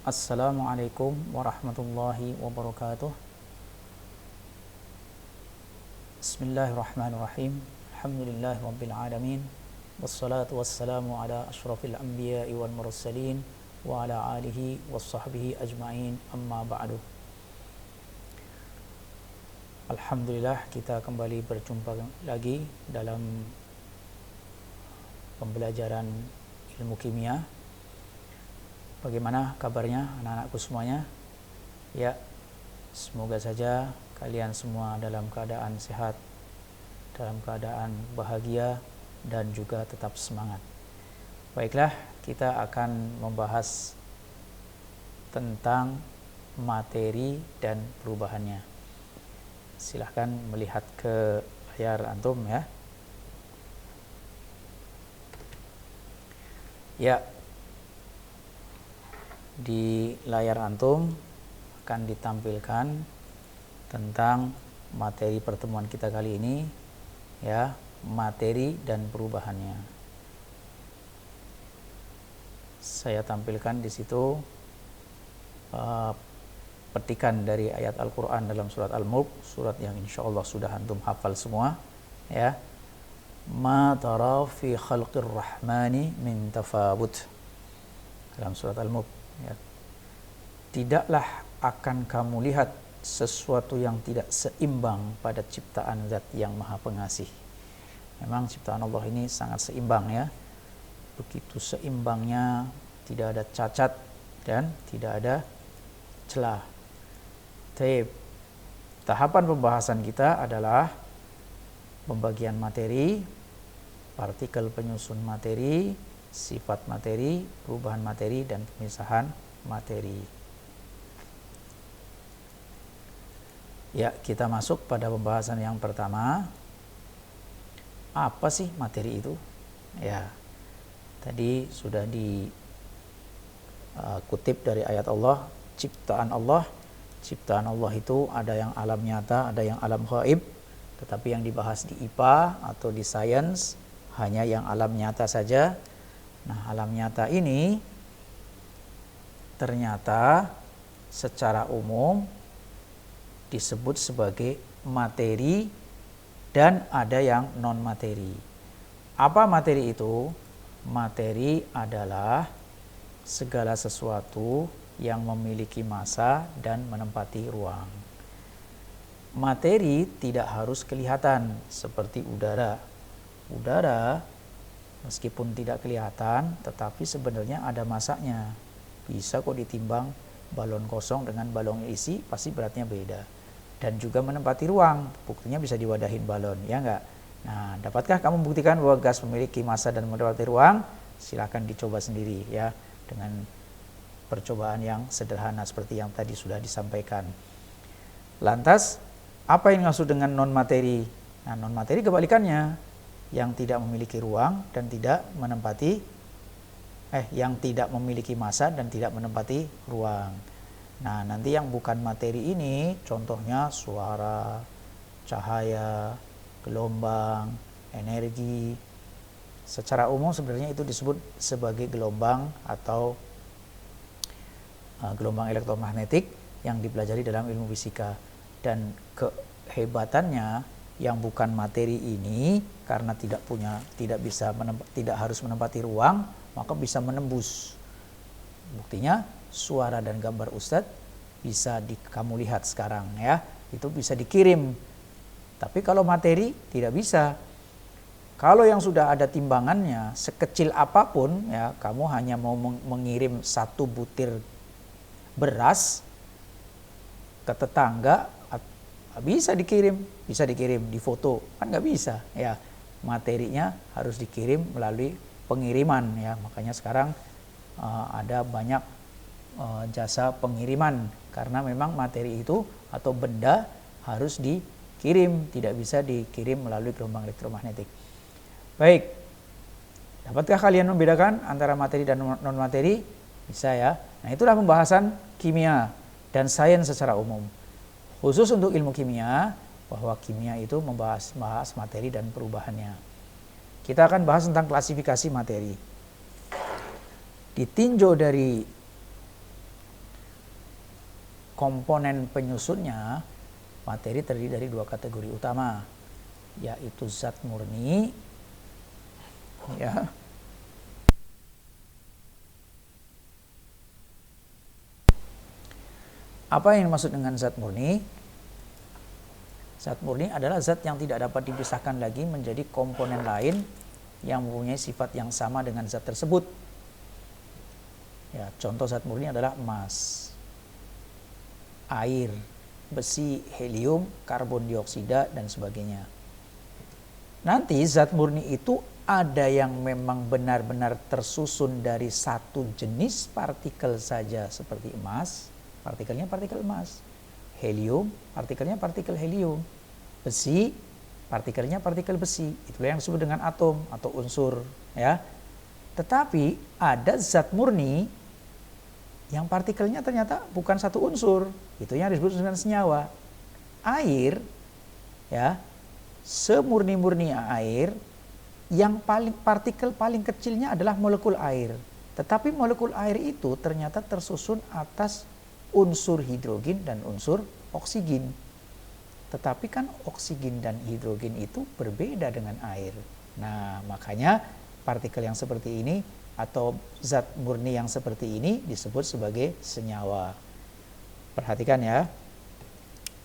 Assalamualaikum warahmatullahi wabarakatuh. Bismillahirrahmanirrahim. Alhamdulillahi rabbil alamin. Wassalatu wassalamu ala asyrafil anbiya'i wal mursalin wa ala alihi wassahbihi ajma'in, amma ba'du. Alhamdulillah, kita kembali berjumpa lagi dalam pembelajaran ilmu kimia. Bagaimana kabarnya anak-anakku semuanya? Ya, semoga saja kalian semua dalam keadaan sehat, dalam keadaan bahagia, dan juga tetap semangat. Baiklah, kita akan membahas tentang materi dan perubahannya. Silahkan melihat ke layar antum ya. Ya, di layar antum akan ditampilkan tentang materi pertemuan kita kali ini ya, materi dan perubahannya. Saya tampilkan di situ petikan dari ayat Al-Quran dalam surat Al-Mulk, surat yang insya Allah sudah antum hafal semua ya. Ma tara fi khalqir rahmani min tafawut, dalam surat Al-Mulk ya. Tidaklah akan kamu lihat sesuatu yang tidak seimbang pada ciptaan Zat yang Maha Pengasih. Memang ciptaan Allah ini sangat seimbang ya. Begitu seimbangnya, tidak ada cacat dan tidak ada celah. Tahapan pembahasan kita adalah pembagian materi, partikel penyusun materi, sifat materi, perubahan materi, dan pemisahan materi. Ya, kita masuk pada pembahasan yang pertama. Apa sih materi itu? Ya, tadi sudah dikutip dari ayat Allah, ciptaan Allah. Ciptaan Allah itu ada yang alam nyata, ada yang alam gaib. Tetapi yang dibahas di IPA atau di sains hanya yang alam nyata saja. Nah, alam nyata ini ternyata secara umum disebut sebagai materi dan ada yang non materi. Apa materi itu? Materi adalah segala sesuatu yang memiliki massa dan menempati ruang. Materi tidak harus kelihatan seperti udara. Udara meskipun tidak kelihatan, tetapi sebenarnya ada massanya. Bisa kok ditimbang balon kosong dengan balon isi, pasti beratnya beda. Dan juga menempati ruang, buktinya bisa diwadahin balon, ya enggak? Nah, dapatkah kamu membuktikan bahwa gas memiliki massa dan menempati ruang? Silakan dicoba sendiri ya, dengan percobaan yang sederhana seperti yang tadi sudah disampaikan. Lantas, apa yang dimaksud dengan non materi? Nah, non materi kebalikannya, yang tidak memiliki ruang dan tidak menempati yang tidak memiliki massa dan tidak menempati ruang. Nah, nanti yang bukan materi ini contohnya suara, cahaya, gelombang, energi. Secara umum sebenarnya itu disebut sebagai gelombang atau gelombang elektromagnetik yang dipelajari dalam ilmu fisika. Dan kehebatannya yang bukan materi ini karena tidak harus menempati ruang, maka bisa menembus. Buktinya suara dan gambar Ustadz bisa kamu lihat sekarang ya, itu bisa dikirim. Tapi kalau materi tidak bisa. Kalau yang sudah ada timbangannya sekecil apapun ya, kamu hanya mau mengirim satu butir beras ke tetangga, bisa dikirim di foto, kan nggak bisa ya. Materinya harus dikirim melalui pengiriman ya. Makanya sekarang ada banyak jasa pengiriman karena memang materi itu atau benda harus dikirim, tidak bisa dikirim melalui gelombang elektromagnetik. Baik, dapatkah kalian membedakan antara materi dan non materi? Bisa ya. Nah, itulah pembahasan kimia dan sains secara umum. Khusus untuk ilmu kimia, bahwa kimia itu membahas materi dan perubahannya. Kita akan bahas tentang klasifikasi materi. Ditinjau dari komponen penyusunnya, materi terdiri dari dua kategori utama, yaitu zat murni, ya. Apa yang dimaksud dengan zat murni? Zat murni adalah zat yang tidak dapat dipisahkan lagi menjadi komponen lain yang mempunyai sifat yang sama dengan zat tersebut. Ya, contoh zat murni adalah emas, air, besi, helium, karbon dioksida, dan sebagainya. Nanti zat murni itu ada yang memang benar-benar tersusun dari satu jenis partikel saja seperti emas, partikelnya partikel emas. Helium, partikelnya partikel helium. Besi, partikelnya partikel besi. Itulah yang disebut dengan atom atau unsur, ya. Tetapi ada zat murni yang partikelnya ternyata bukan satu unsur. Itu yang disebut dengan senyawa. Air, ya, semurni-murni air, yang partikel paling kecilnya adalah molekul air. Tetapi molekul air itu ternyata tersusun atas unsur hidrogen dan unsur oksigen. Tetapi kan oksigen dan hidrogen itu berbeda dengan air. Nah, makanya partikel yang seperti ini atau zat murni yang seperti ini disebut sebagai senyawa. Perhatikan ya.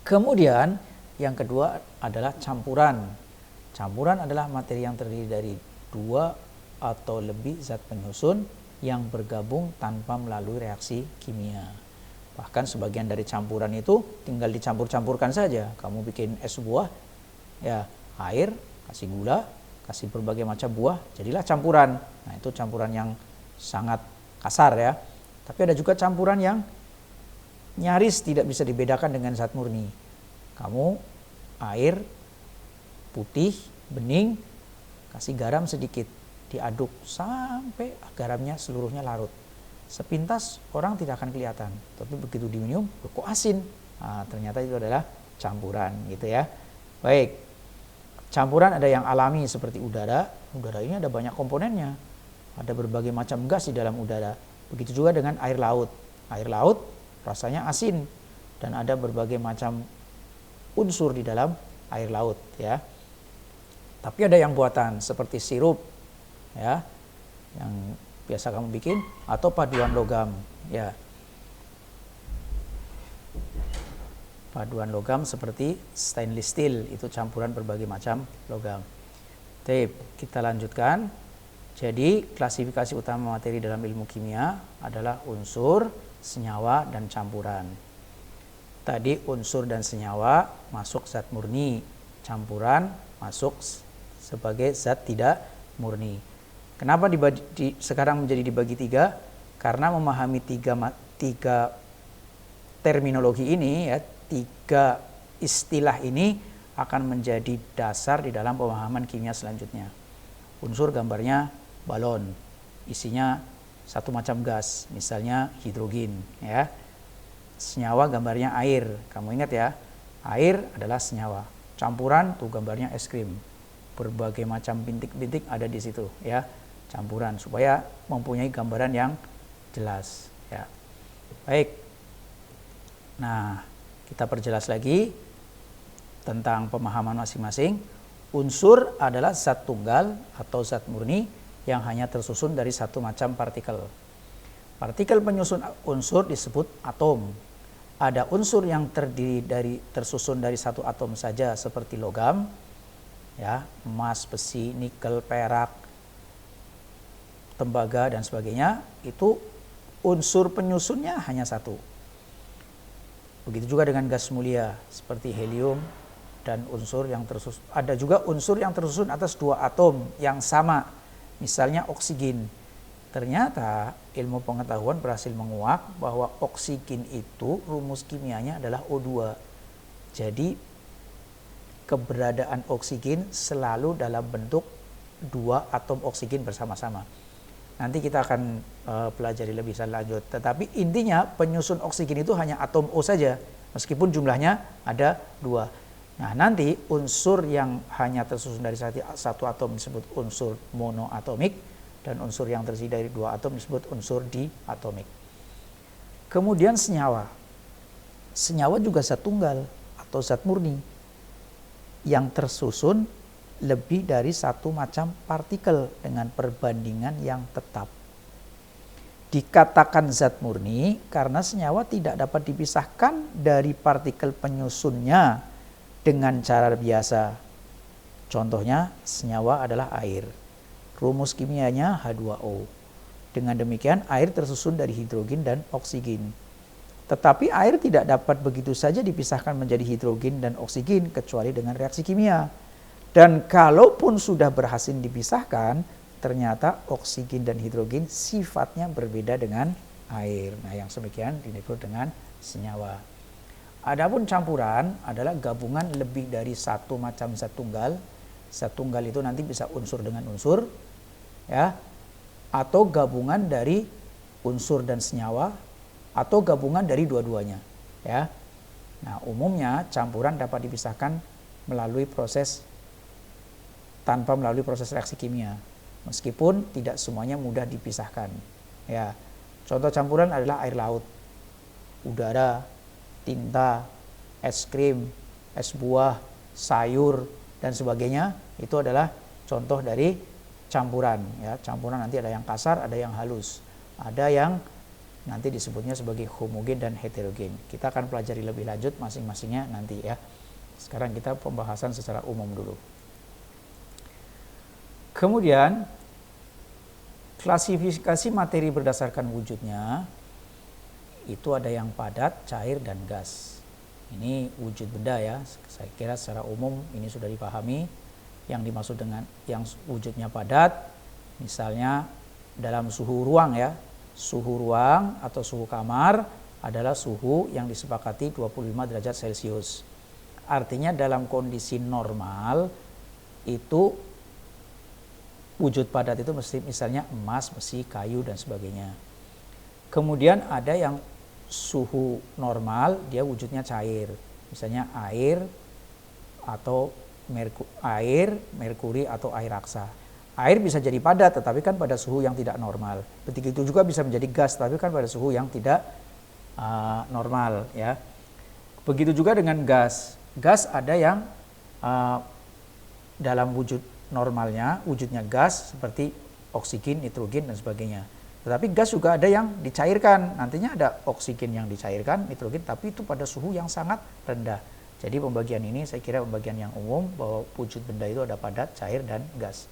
Kemudian yang kedua adalah campuran. Campuran adalah materi yang terdiri dari dua atau lebih zat penyusun yang bergabung tanpa melalui reaksi kimia. Bahkan sebagian dari campuran itu tinggal dicampur-campurkan saja. Kamu bikin es buah, ya, air, kasih gula, kasih berbagai macam buah, jadilah campuran. Nah, itu campuran yang sangat kasar ya. Tapi ada juga campuran yang nyaris tidak bisa dibedakan dengan zat murni. Kamu air putih, bening, kasih garam sedikit, diaduk sampai garamnya seluruhnya larut. Sepintas orang tidak akan kelihatan, tapi begitu diminum, kok asin? Nah, ternyata itu adalah campuran, gitu ya. Baik, campuran ada yang alami seperti udara. Udara ini ada banyak komponennya, ada berbagai macam gas di dalam udara. Begitu juga dengan air laut. Air laut rasanya asin dan ada berbagai macam unsur di dalam air laut, ya. Tapi ada yang buatan seperti sirup, ya, yang biasa kamu bikin, atau paduan logam, ya. Paduan logam seperti stainless steel, itu campuran berbagai macam logam. Oke, kita lanjutkan. Jadi klasifikasi utama materi dalam ilmu kimia adalah unsur, senyawa, dan campuran. Tadi unsur dan senyawa masuk zat murni, campuran masuk sebagai zat tidak murni. Kenapa sekarang menjadi dibagi tiga? Karena memahami tiga terminologi ini, ya, tiga istilah ini akan menjadi dasar di dalam pemahaman kimia selanjutnya. Unsur gambarnya balon, isinya satu macam gas, misalnya hidrogen, ya. Senyawa gambarnya air, kamu ingat ya, air adalah senyawa. Campuran tuh gambarnya es krim, berbagai macam bintik-bintik ada di situ, ya. Campuran supaya mempunyai gambaran yang jelas, ya. Baik. Nah, kita perjelas lagi tentang pemahaman masing-masing. Unsur adalah zat tunggal atau zat murni yang hanya tersusun dari satu macam partikel. Partikel penyusun unsur disebut atom. Ada unsur yang tersusun dari satu atom saja seperti logam, ya, emas, besi, nikel, perak, tembaga, dan sebagainya. Itu unsur penyusunnya hanya satu. Begitu juga dengan gas mulia seperti helium dan unsur yang tersusun. Ada juga unsur yang tersusun atas dua atom yang sama, misalnya oksigen. Ternyata ilmu pengetahuan berhasil menguak bahwa oksigen itu rumus kimianya adalah O2. Jadi keberadaan oksigen selalu dalam bentuk dua atom oksigen bersama-sama. Nanti kita akan pelajari lebih lanjut. Tetapi intinya penyusun oksigen itu hanya atom O saja, meskipun jumlahnya ada dua. Nah, nanti unsur yang hanya tersusun dari satu atom disebut unsur monoatomik, dan unsur yang terdiri dari dua atom disebut unsur diatomik. Kemudian senyawa. Senyawa juga zat tunggal atau zat murni yang tersusun lebih dari satu macam partikel dengan perbandingan yang tetap. Dikatakan zat murni karena senyawa tidak dapat dipisahkan dari partikel penyusunnya dengan cara biasa. Contohnya senyawa adalah air. Rumus kimianya H2O. Dengan demikian air tersusun dari hidrogen dan oksigen. Tetapi air tidak dapat begitu saja dipisahkan menjadi hidrogen dan oksigen kecuali dengan reaksi kimia. Dan kalaupun sudah berhasil dipisahkan, ternyata oksigen dan hidrogen sifatnya berbeda dengan air. Nah, yang demikian disebut dengan senyawa. Adapun campuran adalah gabungan lebih dari satu macam zat tunggal. Zat tunggal itu nanti bisa unsur dengan unsur, ya, atau gabungan dari unsur dan senyawa, atau gabungan dari dua-duanya, ya. Nah, umumnya campuran dapat dipisahkan tanpa melalui proses reaksi kimia. Meskipun tidak semuanya mudah dipisahkan. Ya, contoh campuran adalah air laut, udara, tinta, es krim, es buah, sayur dan sebagainya. Itu adalah contoh dari campuran. Ya, campuran nanti ada yang kasar, ada yang halus, ada yang nanti disebutnya sebagai homogen dan heterogen. Kita akan pelajari lebih lanjut masing-masingnya nanti ya. Sekarang kita pembahasan secara umum dulu. Kemudian klasifikasi materi berdasarkan wujudnya itu ada yang padat, cair, dan gas. Ini wujud benda ya. Saya kira secara umum ini sudah dipahami. Yang dimaksud dengan yang wujudnya padat, misalnya dalam suhu ruang ya. Suhu ruang atau suhu kamar adalah suhu yang disepakati 25 derajat Celcius. Artinya dalam kondisi normal itu wujud padat itu misalnya emas, besi, kayu, dan sebagainya. Kemudian ada yang suhu normal, dia wujudnya cair. Misalnya air, atau merkuri, atau air raksa. Air bisa jadi padat, tetapi kan pada suhu yang tidak normal. Begitu juga bisa menjadi gas, tapi kan pada suhu yang tidak normal. Ya. Begitu juga dengan gas. Gas ada yang dalam wujud normalnya, wujudnya gas seperti oksigen, nitrogen, dan sebagainya. Tetapi gas juga ada yang dicairkan. Nantinya ada oksigen yang dicairkan, nitrogen, tapi itu pada suhu yang sangat rendah. Jadi pembagian ini saya kira pembagian yang umum bahwa wujud benda itu ada padat, cair, dan gas.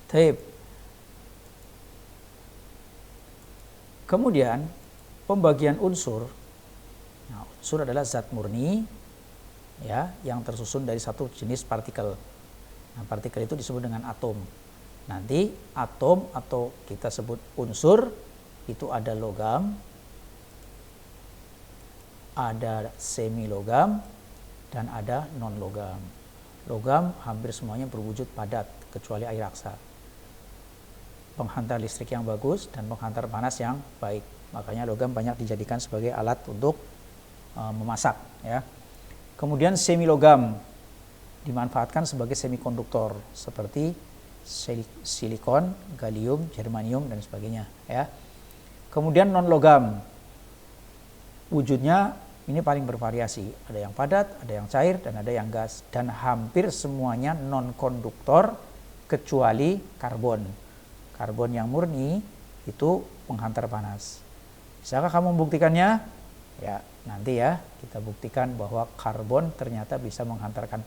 Taib. Kemudian pembagian unsur. Nah, unsur adalah zat murni ya yang tersusun dari satu jenis partikel. Nah, partikel itu disebut dengan atom. Nanti atom atau kita sebut unsur itu ada logam, ada semi logam, dan ada non logam. Logam hampir semuanya berwujud padat kecuali air raksa. Penghantar listrik yang bagus dan penghantar panas yang baik. Makanya logam banyak dijadikan sebagai alat untuk memasak. Ya. Kemudian semi logam dimanfaatkan sebagai semikonduktor seperti silikon, gallium, germanium, dan sebagainya. Ya. Kemudian non logam, wujudnya ini paling bervariasi. Ada yang padat, ada yang cair, dan ada yang gas. Dan hampir semuanya non konduktor kecuali karbon. Karbon yang murni itu penghantar panas. Bisakah kamu membuktikannya? Ya, nanti ya kita buktikan bahwa karbon ternyata bisa menghantarkan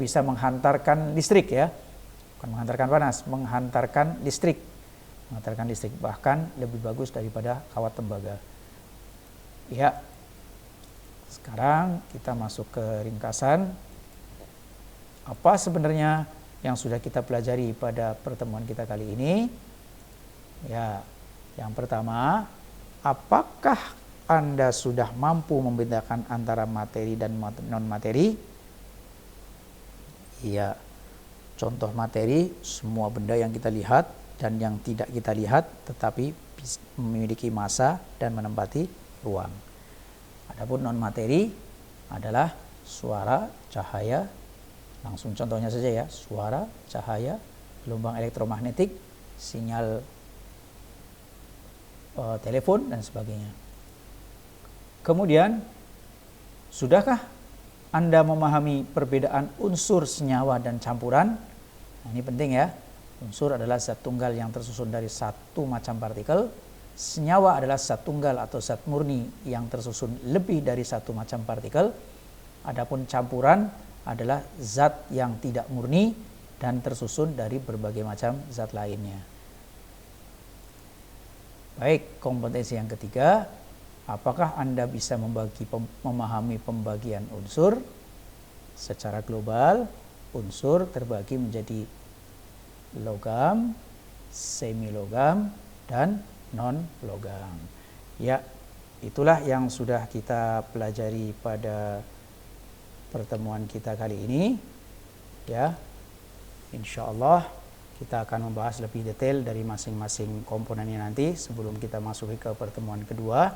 bisa menghantarkan listrik ya. Bukan menghantarkan panas, menghantarkan listrik. Menghantarkan listrik bahkan lebih bagus daripada kawat tembaga. Ya. Sekarang kita masuk ke ringkasan. Apa sebenarnya yang sudah kita pelajari pada pertemuan kita kali ini? Ya, yang pertama, apakah Anda sudah mampu membedakan antara materi dan non-materi? Iya, contoh materi semua benda yang kita lihat dan yang tidak kita lihat tetapi memiliki massa dan menempati ruang. Adapun non-materi adalah suara, cahaya, langsung contohnya saja ya, suara, cahaya, gelombang elektromagnetik, sinyal telepon, dan sebagainya. Kemudian, sudahkah Anda memahami perbedaan unsur, senyawa, dan campuran? Nah, ini penting ya. Unsur adalah zat tunggal yang tersusun dari satu macam partikel. Senyawa adalah zat tunggal atau zat murni yang tersusun lebih dari satu macam partikel. Adapun campuran adalah zat yang tidak murni dan tersusun dari berbagai macam zat lainnya. Baik, kompetensi yang ketiga, apakah Anda bisa memahami pembagian unsur? Secara global, unsur terbagi menjadi logam, semi-logam, dan non-logam. Ya, itulah yang sudah kita pelajari pada pertemuan kita kali ini. Ya, insya Allah kita akan membahas lebih detail dari masing-masing komponennya nanti sebelum kita masuk ke pertemuan kedua.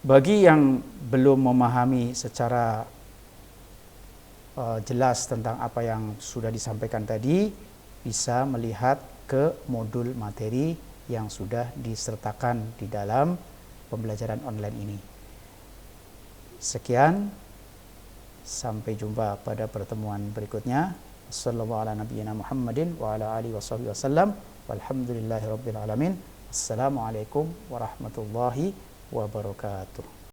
Bagi yang belum memahami secara jelas tentang apa yang sudah disampaikan tadi, bisa melihat ke modul materi yang sudah disertakan di dalam pembelajaran online ini. Sekian, sampai jumpa pada pertemuan berikutnya. Assalamualaikum warahmatullahi wabarakatuh.